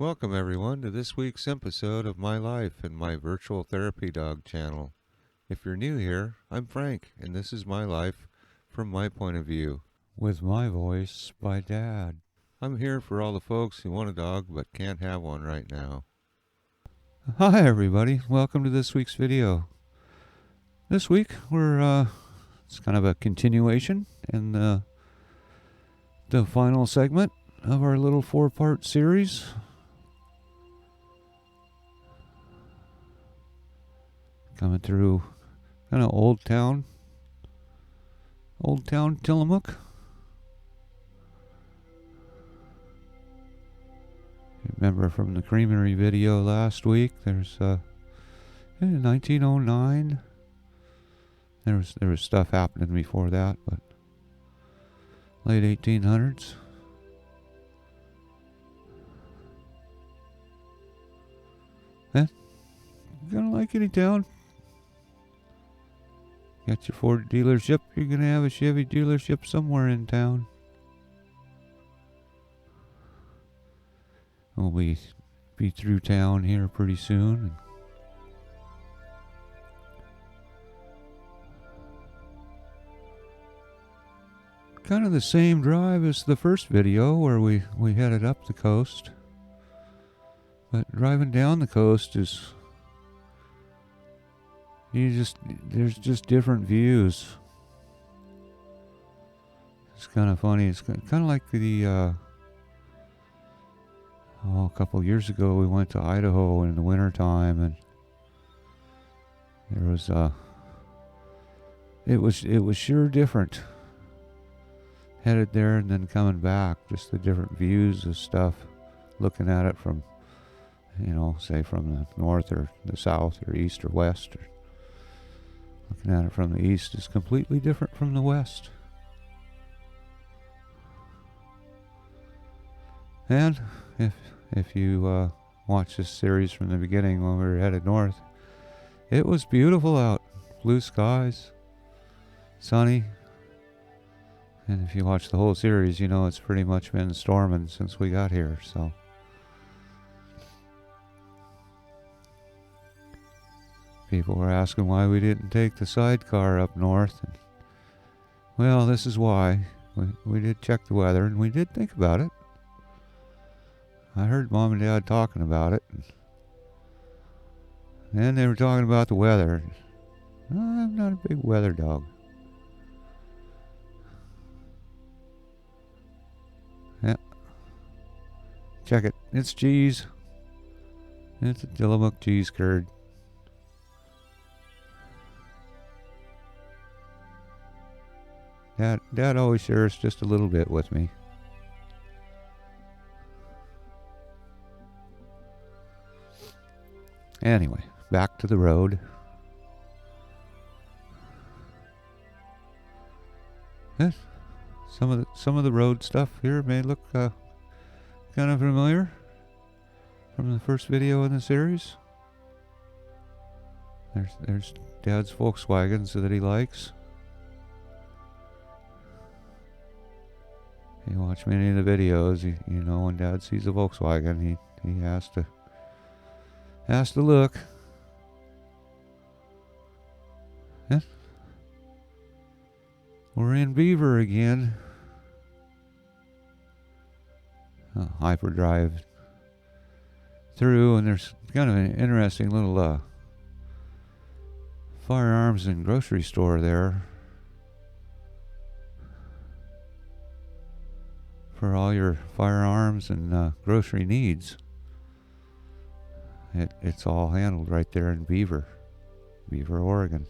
Welcome, everyone, to this week's episode of My Life and My Virtual Therapy Dog channel. If you're new here, I'm Frank, and this is my life from my point of view. With my voice by Dad. I'm here for all the folks who want a dog but can't have one right now. Hi, everybody. Welcome to this week's video. This week, it's kind of a continuation and the final segment of our little 4-part series. Coming through kind of Old Town Tillamook. Remember from the creamery video last week, there's in 1909. There was stuff happening before that, but late 1800s. Gonna like any town. Got your Ford dealership, you're gonna have a Chevy dealership somewhere in town. We'll be through town here pretty soon. Kind of the same drive as the first video where we headed up the coast. But driving down the coast is there's just different views. It's kind of funny. It's kind of like a couple years ago we went to Idaho in the wintertime, and there was it was sure different. Headed there and then coming back, just the different views of stuff, looking at it from, say from the north or the south or east or west. Or looking at it from the east is completely different from the west. And if you watch this series from the beginning when we were headed north, it was beautiful out. Blue skies, sunny. And if you watch the whole series, you know it's pretty much been storming since we got here, so. People were asking why we didn't take the sidecar up north. And, well, this is why. We did check the weather, and we did think about it. I heard Mom and Dad talking about it. And they were talking about the weather. I'm not a big weather dog. Yeah. Check it. It's cheese. It's a Tillamook cheese curd. Dad always shares just a little bit with me. Anyway, back to the road. Yes. Some of the road stuff here may look kind of familiar from the first video in the series. There's Dad's Volkswagens that he likes. You watch many of the videos, you know, when Dad sees a Volkswagen, he has to look. Yeah. We're in Beaver again. Hyperdrive through, and there's kind of an interesting little firearms and grocery store there for all your firearms and grocery needs. It's all handled right there in Beaver, Oregon.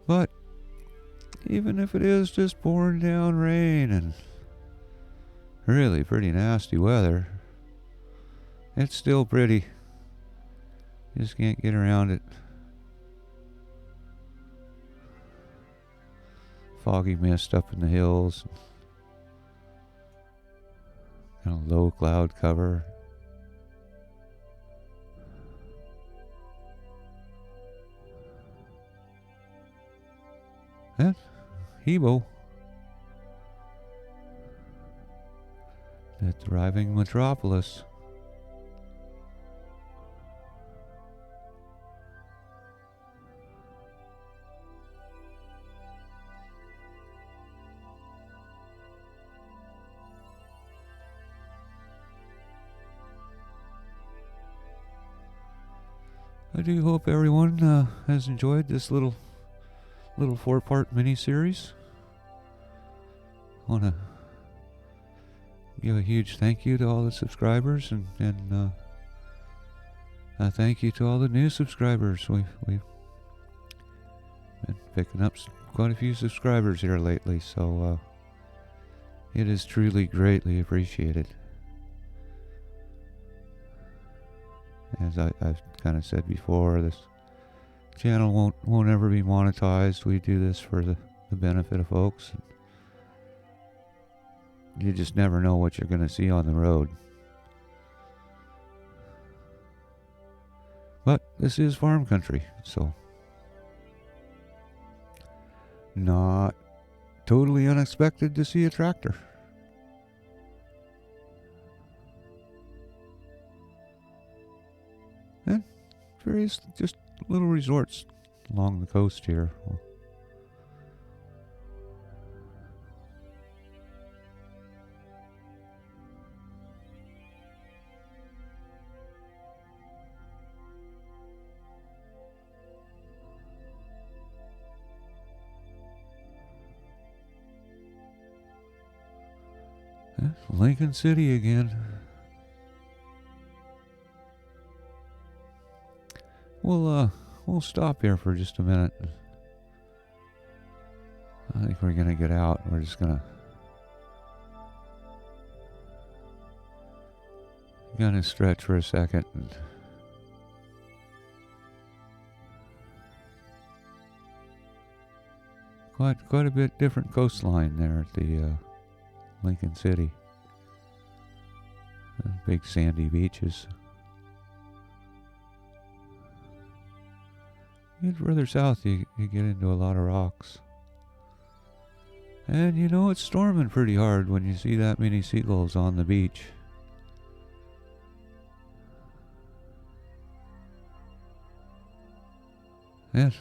But even if it is just pouring down rain and really pretty nasty weather, it's still pretty. You just can't get around it. Foggy mist up in the hills. Kind of low cloud cover. And Hebo, the thriving metropolis. I do hope everyone has enjoyed this little 4-part mini-series. I want to give a huge thank you to all the subscribers and thank you to all the new subscribers. We've been picking up quite a few subscribers here lately, so it is truly greatly appreciated. As I've kind of said before, this channel won't ever be monetized. We do this for the benefit of folks. You just never know what you're going to see on the road. But this is farm country, so not totally unexpected to see a tractor. And various just little resorts along the coast here. Lincoln City again. We'll stop here for just a minute. I think we're gonna get out. We're just gonna stretch for a second. And quite a bit different coastline there at the Lincoln City. Big sandy beaches. You get further south, you get into a lot of rocks. And you know it's storming pretty hard when you see that many seagulls on the beach. Yes.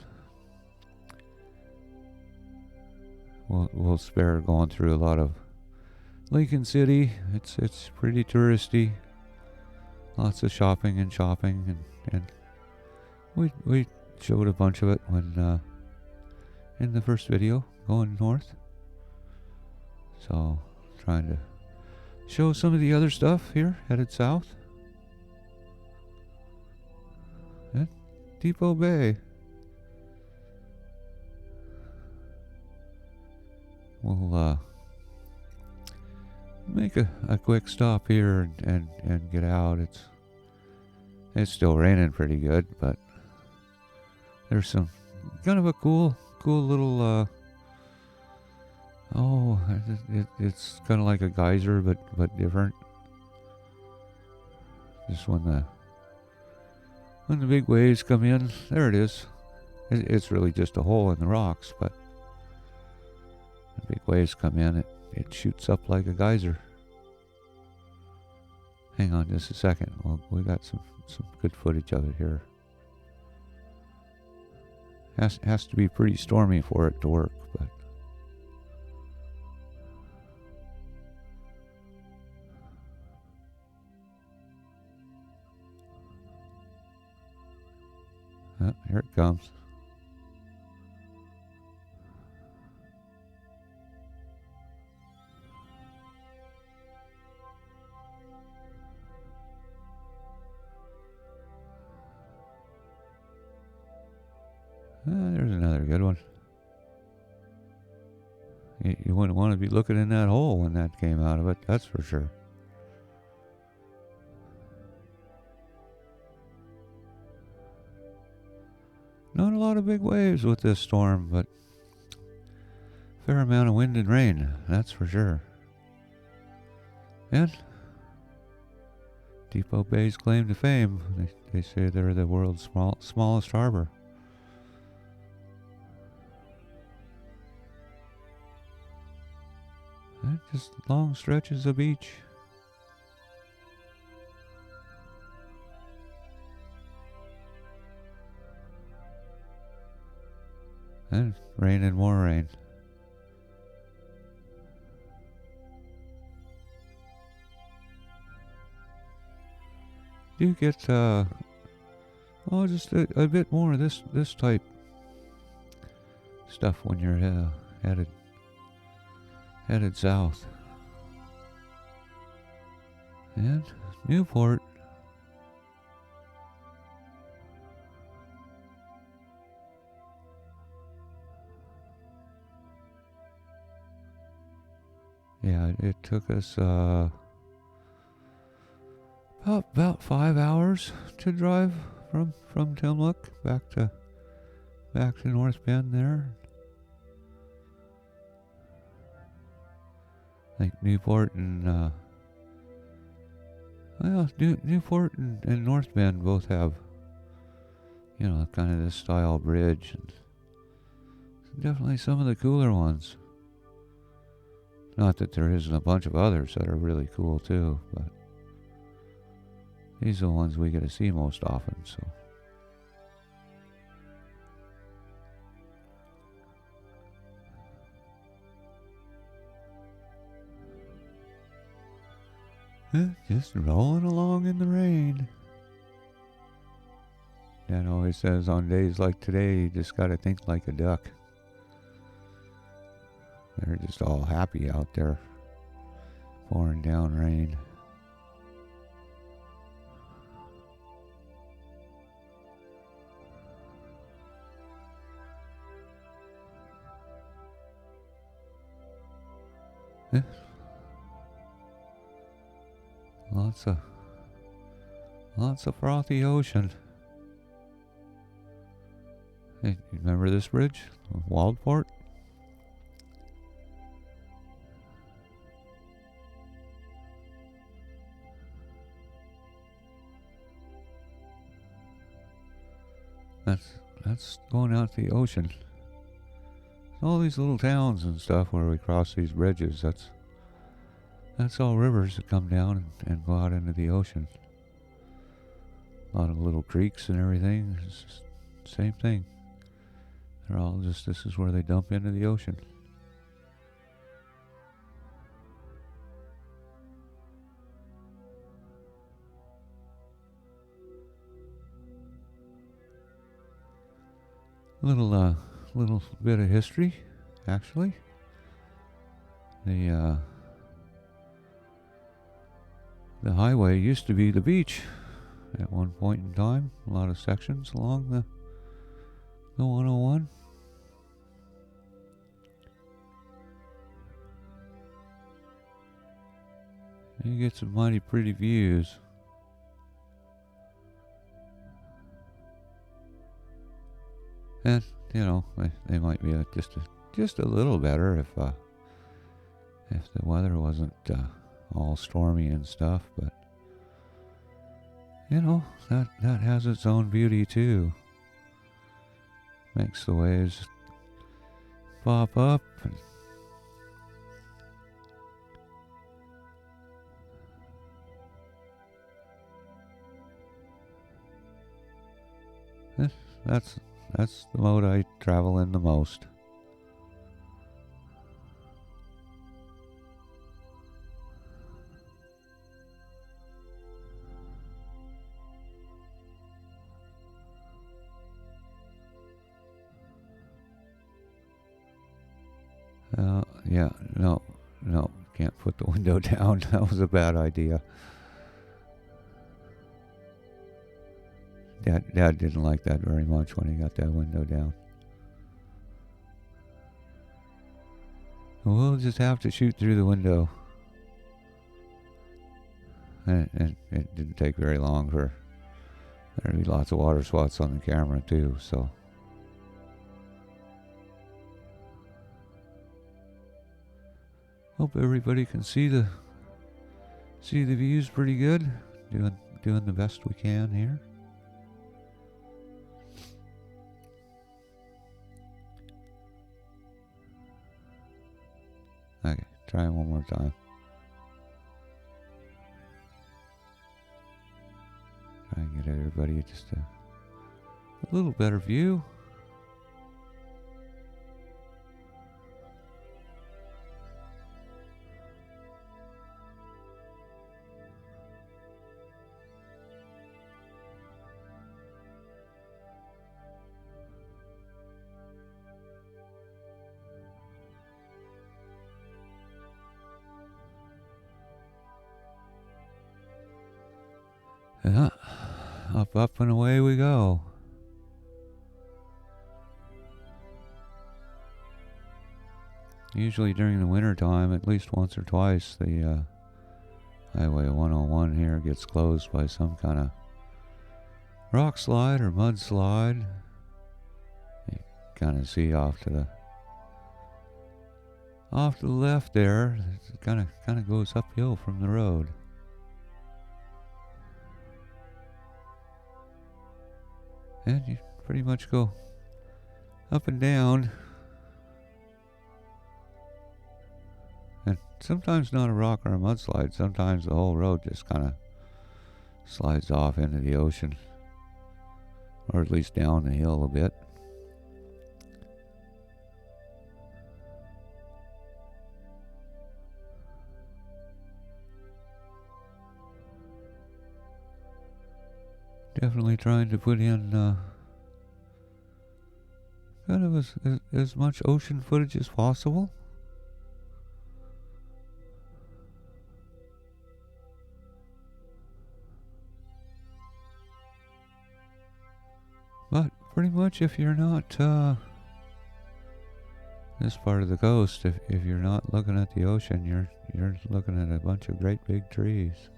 We'll spare going through a lot of Lincoln City. It's pretty touristy. Lots of shopping and we showed a bunch of it when in the first video going north. So trying to show some of the other stuff here headed south. And Depot Bay. We'll make a quick stop here and get out. It's still raining pretty good, but there's some kind of a cool little it's kind of like a geyser but different. Just when the big waves come in, there it is. It's really just a hole in the rocks, but when big waves come in, it shoots up like a geyser. Hang on just a second. Well, we got some good footage of it here. Has to be pretty stormy for it to work, but here it comes. There's another good one. You wouldn't want to be looking in that hole when that came out of it, that's for sure. Not a lot of big waves with this storm, but a fair amount of wind and rain, that's for sure. And Depot Bay's claim to fame, they say they're the world's smallest harbor. Just long stretches of beach. And rain and more rain. You get just a bit more of this type stuff when you're headed south. And Newport. Yeah, it took us about 5 hours to drive from Tillamook back to North Bend there. I think Newport and Newport and North Bend both have, kind of this style bridge, and definitely some of the cooler ones. Not that there isn't a bunch of others that are really cool too, but these are the ones we get to see most often, so. Just rolling along in the rain. Dad always says on days like today, you just gotta think like a duck. They're just all happy out there, pouring down rain. Yeah. Lots of frothy ocean. Hey, you remember this bridge? Waldport? That's going out to the ocean. All these little towns and stuff where we cross these bridges, that's all rivers that come down and go out into the ocean. A lot of little creeks and everything. It's just the same thing. They're all just, this is where they dump into the ocean. Little bit of history, actually. The highway used to be the beach at one point in time. A lot of sections along the 101. You get some mighty pretty views. And they might be just a little better if the weather wasn't all stormy and stuff. But that has its own beauty too. Makes the waves pop up and that's the mode I travel in the most. Yeah, no, can't put the window down. That was a bad idea. Dad didn't like that very much when he got that window down. We'll just have to shoot through the window. And it didn't take very long for there to be lots of water spots on the camera too, so. Hope everybody can see the views pretty good. Doing the best we can here. Okay, try it one more time. Try and get everybody just a little better view. Yeah, up and away we go. Usually during the winter time, at least once or twice, the Highway 101 here gets closed by some kind of rock slide or mudslide. You kind of see off to the left there. It kind of goes uphill from the road. And you pretty much go up and down. And sometimes not a rock or a mudslide. Sometimes the whole road just kind of slides off into the ocean. Or at least down the hill a bit. Definitely trying to put in kind of as much ocean footage as possible. But pretty much if you're not this part of the coast, if you're not looking at the ocean, you're looking at a bunch of great big trees.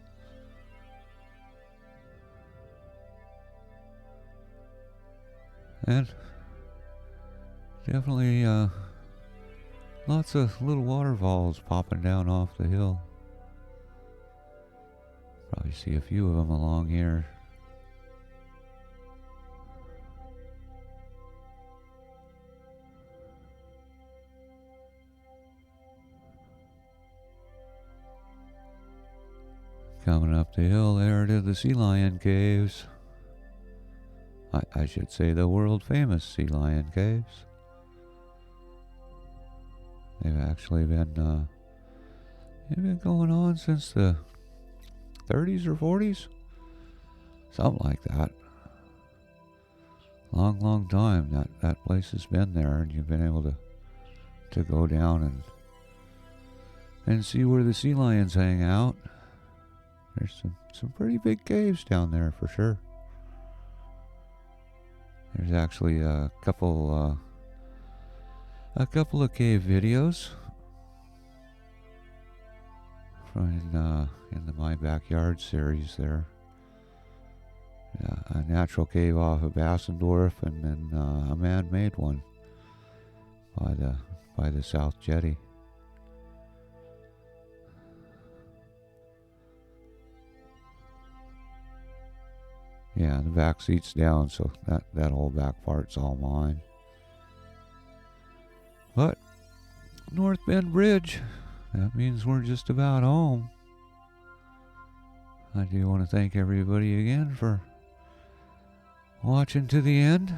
And definitely lots of little waterfalls popping down off the hill. Probably see a few of them along here. Coming up the hill there to the sea lion caves. I should say the world famous sea lion caves. They've actually been going on since the 30s or 40s, something like that. Long time that place has been there, and you've been able to go down and see where the sea lions hang out. There's some pretty big caves down there for sure. There's actually a couple of cave videos in the My Backyard series there. A natural cave off of Bassendorf, and then a man-made one by the South Jetty. Yeah, the back seat's down, so that whole back part's all mine. But North Bend Bridge, that means we're just about home. I do want to thank everybody again for watching to the end.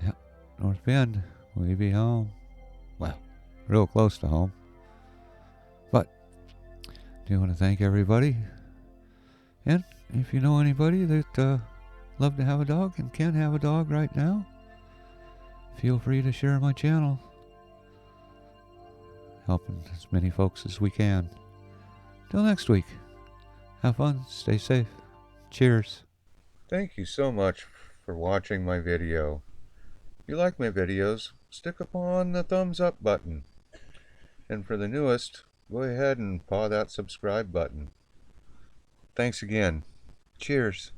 Yep, North Bend, we be home. Well, real close to home. But do want to thank everybody. And if you know anybody that love to have a dog and can't have a dog right now, feel free to share my channel. Helping as many folks as we can. Till next week, have fun, stay safe. Cheers. Thank you so much for watching my video. If you like my videos, stick upon the thumbs up button. And for the newest, go ahead and paw that subscribe button. Thanks again. Cheers.